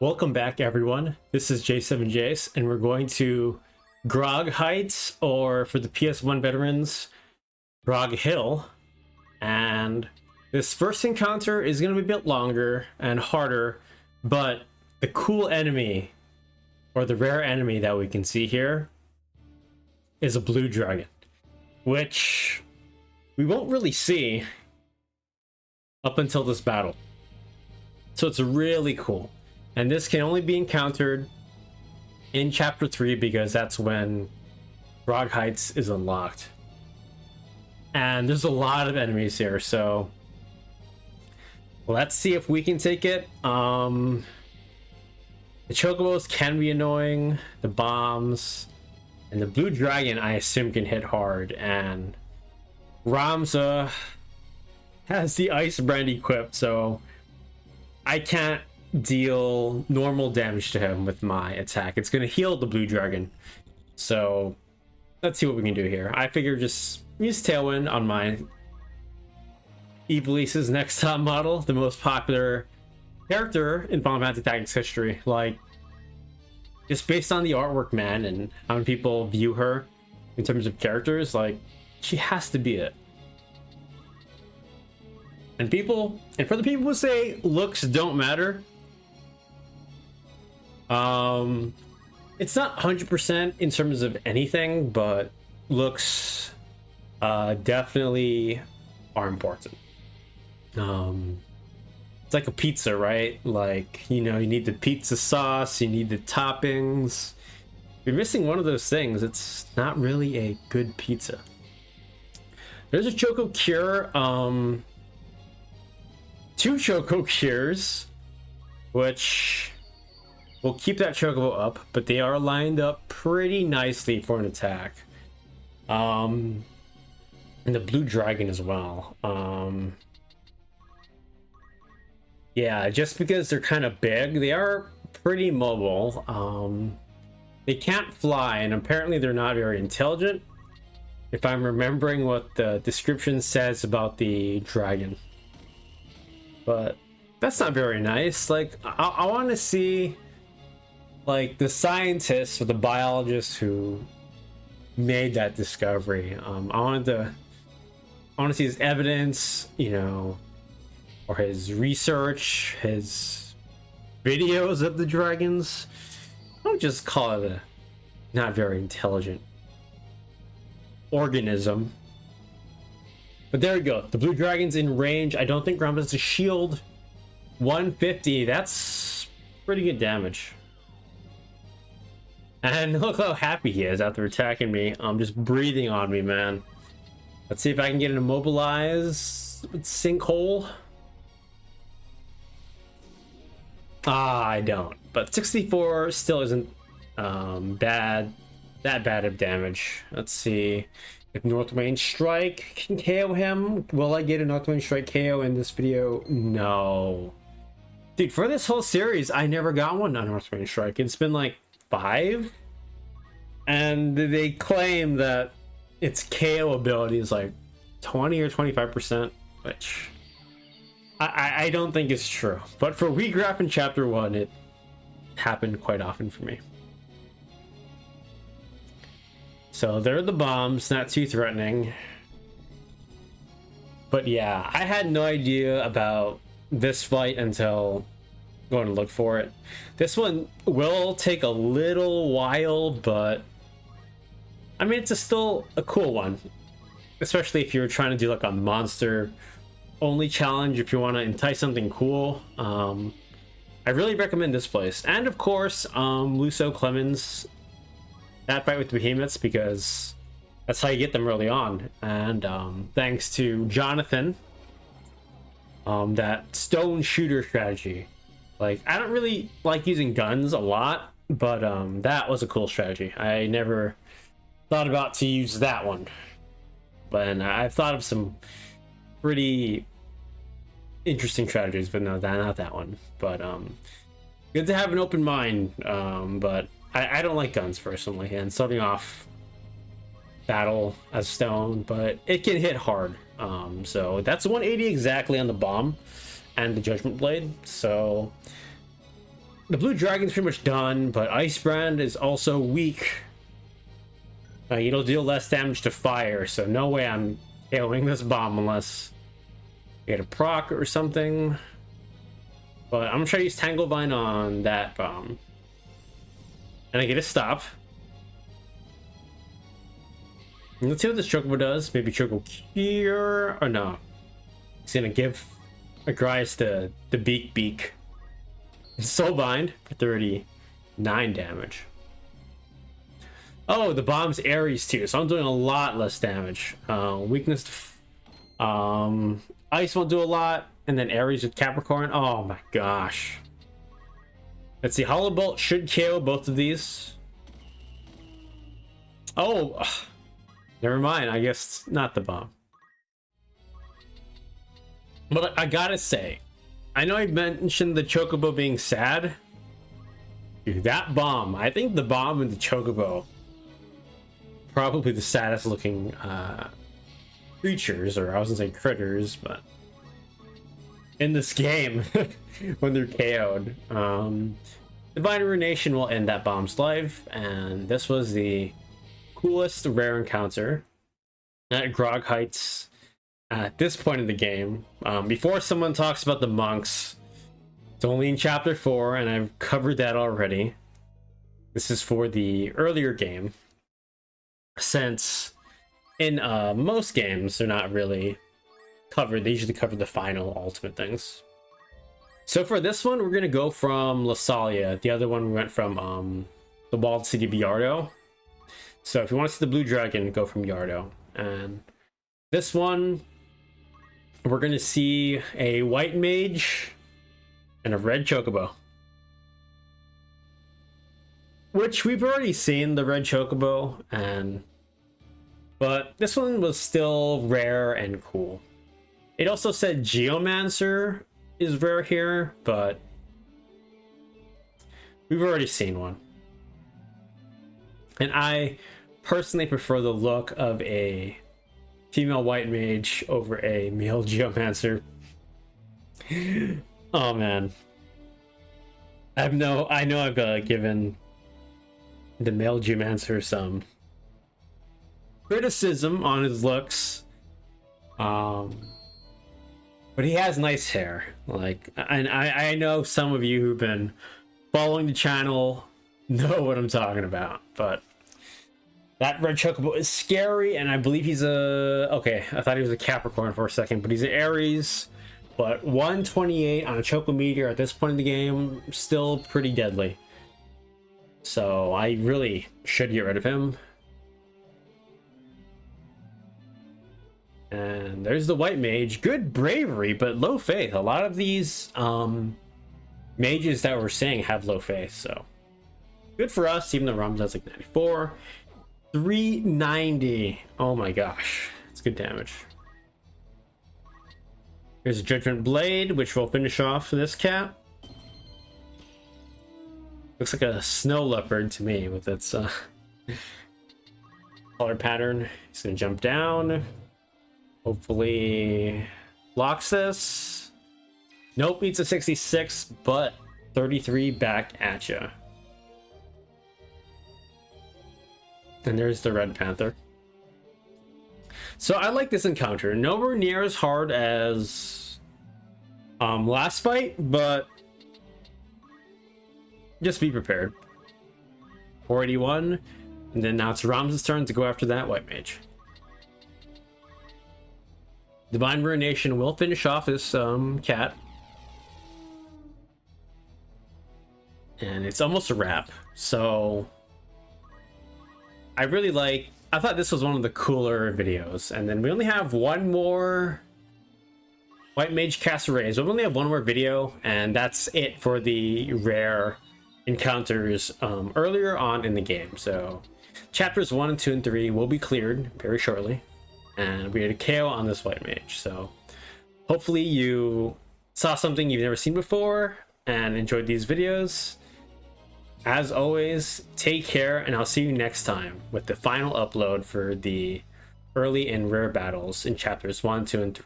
Welcome back, everyone. This is J7Jace, and we're going to Grogh Heights, or for the PS1 veterans, Grogh Hill. And this first encounter is going to be a bit longer and harder, but the cool enemy, or the rare enemy that we can see here, is a blue dragon, which we won't really see up until this battle. So it's really cool. And this can only be encountered in Chapter 3 because that's when Grogh Heights is unlocked. And there's a lot of enemies here, so let's see if we can take it. The chocobos can be annoying, the bombs, and the blue dragon I assume can hit hard, and Ramza has the ice brand equipped, so I can't deal normal damage to him with my attack. It's going to heal the blue dragon. So let's see what we can do here. I figure just use Tailwind on my Iblis's next top model, the most popular character in Final Fantasy Tactics history. Like, just based on the artwork, man, and how many people view her in terms of characters, like, she has to be it. And for the people who say looks don't matter, it's not 100% in terms of anything, but looks definitely are important. It's like a pizza, right? Like, you know, you need the pizza sauce, you need the toppings. If you're missing one of those things, it's not really a good pizza. There's a Choco Cure, two Choco Cures, which will keep that Chocobo up, but they are lined up pretty nicely for an attack. And the blue dragon as well. Yeah, just because they're kind of big, they are pretty mobile. They can't fly, and apparently they're not very intelligent, if I'm remembering what the description says about the dragon. But that's not very nice. Like, I want to see, like, the scientists or the biologists who made that discovery. I want to see his evidence, you know, or his research, his videos of the dragons. Don't just call it a not very intelligent organism. But there we go. The blue dragon's in range. I don't think Ram has a shield. 150. That's pretty good damage. And look how happy he is after attacking me. Just breathing on me, man. Let's see if I can get an immobilize sinkhole. I don't. But 64 still isn't that bad of damage. Let's see if North Range Strike can KO him. Will I get a North Range Strike KO in this video? No. Dude, for this whole series, I never got one on North Range Strike. It's been like 5, and they claim that its KO ability is like 20 or 25%, which I don't think is true. But for Grogh in Chapter 1, it happened quite often for me. So there are the bombs, not too threatening. But yeah, I had no idea about this fight until going to look for it. This one will take a little while, but I mean, it's still a cool one, especially if you're trying to do like a monster only challenge. If you want to entice something cool, I really recommend this place. And of course, Luso Clemens, that fight with the behemoths, because that's how you get them early on. And thanks to Jonathan, that stone shooter strategy. Like, I don't really like using guns a lot, but that was a cool strategy. I never thought about to use that one, but I've thought of some pretty interesting strategies, but no, not that one. But good to have an open mind. But I don't like guns personally, and starting off battle as stone, but it can hit hard. So that's 180 exactly on the bomb and the Judgment Blade. So the blue dragon's pretty much done, but Ice Brand is also weak. It'll deal less damage to fire, so no way I'm KOing this bomb unless I get a proc or something. But I'm gonna try to use Tangle Vine on that bomb. And I get a stop. And let's see what this Chocobo does. Maybe Choco Cure, or no. It's gonna give Agrias the beak. Soul Bind for 39 damage. Oh, the bomb's Aries too, so I'm doing a lot less damage. Weakness to Ice won't do a lot, and then Aries with Capricorn. Oh my gosh. Let's see, Hollow Bolt should KO both of these. Oh, never mind. I guess not the bomb. But I gotta say, I know I mentioned the Chocobo being sad. Dude, that bomb, I think the bomb and the Chocobo, probably the saddest looking creatures, or I was gonna say critters, but in this game when they're KO'd. Divine Ruination will end that bomb's life, and this was the coolest rare encounter at Grogh Heights at this point in the game. Before someone talks about the monks, it's only in chapter 4, and I've covered that already. This is for the earlier game, since in most games they're not really covered. They usually cover the final ultimate things. So for this one, we're gonna go from Lasalia. The other one we went from the walled city of Yardo. So if you want to see the blue dragon, go from Yardo. And this one, we're gonna see a white mage and a red chocobo, which we've already seen the red chocobo, but this one was still rare and cool. It also said Geomancer is rare here, but we've already seen one. And I personally prefer the look of a female white mage over a male Geomancer. Oh man. I know I've given the male Geomancer some criticism on his looks. But he has nice hair. Like, and I know some of you who've been following the channel know what I'm talking about. But that red chocobo is scary, and I believe he's okay, I thought he was a Capricorn for a second, but he's an Aries. But 128 on a Choco Meteor at this point in the game, still pretty deadly. So I really should get rid of him. And there's the white mage. Good bravery, but low faith. A lot of these mages that we're seeing have low faith, so good for us, even though Rom does like 94. 390. Oh my gosh. It's good damage. Here's a Judgment Blade, which will finish off this cat. Looks like a snow leopard to me with its color pattern. He's gonna jump down. Hopefully blocks this. Nope, beats a 66, but 33 back at ya. And there's the Red Panther. So I like this encounter. Nowhere near as hard as last fight, but just be prepared. 481, and then now it's Ram's turn to go after that white mage. Divine Ruination will finish off this cat. And it's almost a wrap. So I really like, I thought this was one of the cooler videos. And then we only have one more White Mage Casserays. So we only have one more video, and that's it for the rare encounters earlier on in the game. So chapters 1, 2, and 3 will be cleared very shortly. And we had a KO on this white mage. So hopefully you saw something you've never seen before and enjoyed these videos. As always, take care, and I'll see you next time with the final upload for the early and rare battles in chapters 1, 2, and 3.